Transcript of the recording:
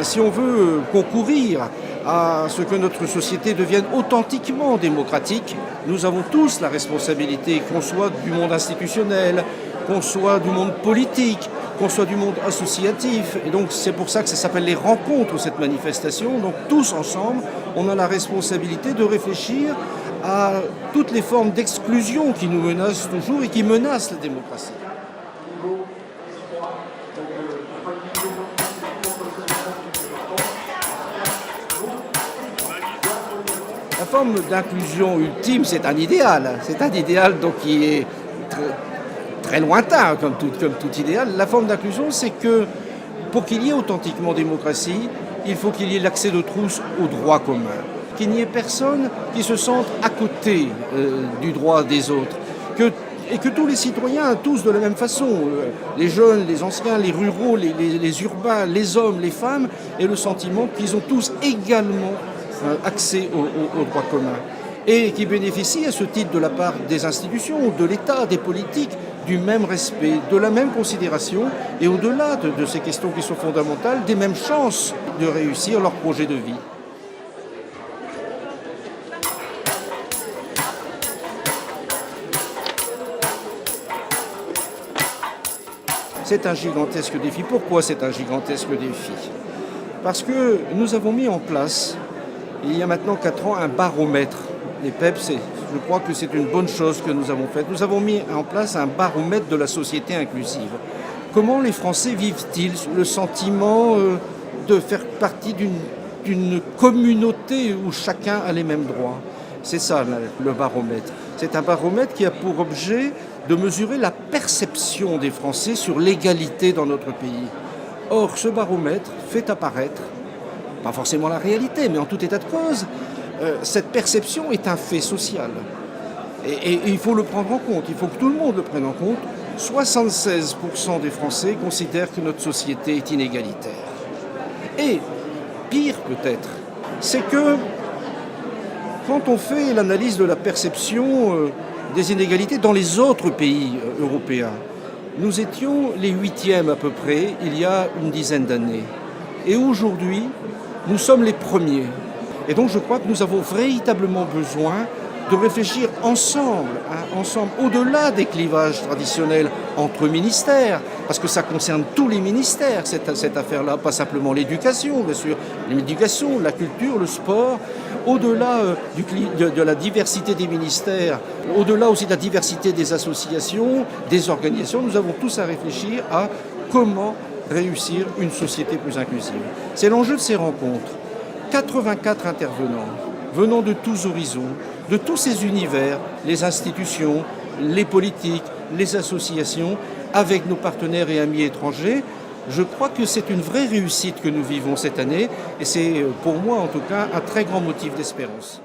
si on veut concourir à ce que notre société devienne authentiquement démocratique, nous avons tous la responsabilité, qu'on soit du monde institutionnel, qu'on soit du monde politique, qu'on soit du monde associatif. Et donc c'est pour ça que ça s'appelle les rencontres, cette manifestation. Donc tous ensemble, on a la responsabilité de réfléchir à toutes les formes d'exclusion qui nous menacent toujours et qui menacent la démocratie. La forme d'inclusion ultime, c'est un idéal. C'est un idéal donc qui est très lointain, comme tout idéal. La forme d'inclusion, c'est que pour qu'il y ait authentiquement démocratie, il faut qu'il y ait l'accès de tous au droit commun. Qu'il n'y ait personne qui se sente à côté du droit des autres. Et que tous les citoyens, tous de la même façon, les jeunes, les anciens, les ruraux, les urbains, les hommes, les femmes, aient le sentiment qu'ils ont tous également accès au droit commun. Et qui bénéficient à ce titre de la part des institutions, de l'État, des politiques, du même respect, de la même considération et au-delà de ces questions qui sont fondamentales, des mêmes chances de réussir leur projet de vie. C'est un gigantesque défi. Pourquoi c'est un gigantesque défi? Parce que nous avons mis en place, il y a maintenant 4 ans, un baromètre. Les PEPS, je crois que c'est une bonne chose que nous avons faite. Nous avons mis en place un baromètre de la société inclusive. Comment les Français vivent-ils le sentiment de faire partie d'une communauté où chacun a les mêmes droits? C'est ça le baromètre. C'est un baromètre qui a pour objet de mesurer la perception des Français sur l'égalité dans notre pays. Or, ce baromètre fait apparaître, pas forcément la réalité, mais en tout état de cause, cette perception est un fait social. Et il faut le prendre en compte, il faut que tout le monde le prenne en compte. 76% des Français considèrent que notre société est inégalitaire. Et, pire peut-être, c'est que quand on fait l'analyse de la perception des inégalités dans les autres pays européens, nous étions les 8e à peu près il y a une dizaine d'années. Et aujourd'hui, nous sommes les premiers. Et donc je crois que nous avons véritablement besoin de réfléchir ensemble, au-delà des clivages traditionnels entre ministères, parce que ça concerne tous les ministères, cette affaire-là, pas simplement l'éducation, bien sûr, l'éducation, la culture, le sport, au-delà de la diversité des ministères, au-delà aussi de la diversité des associations, des organisations, nous avons tous à réfléchir à comment réussir une société plus inclusive. C'est l'enjeu de ces rencontres. 84 intervenants venant de tous horizons, de tous ces univers, les institutions, les politiques, les associations, avec nos partenaires et amis étrangers. Je crois que c'est une vraie réussite que nous vivons cette année et c'est pour moi en tout cas un très grand motif d'espérance.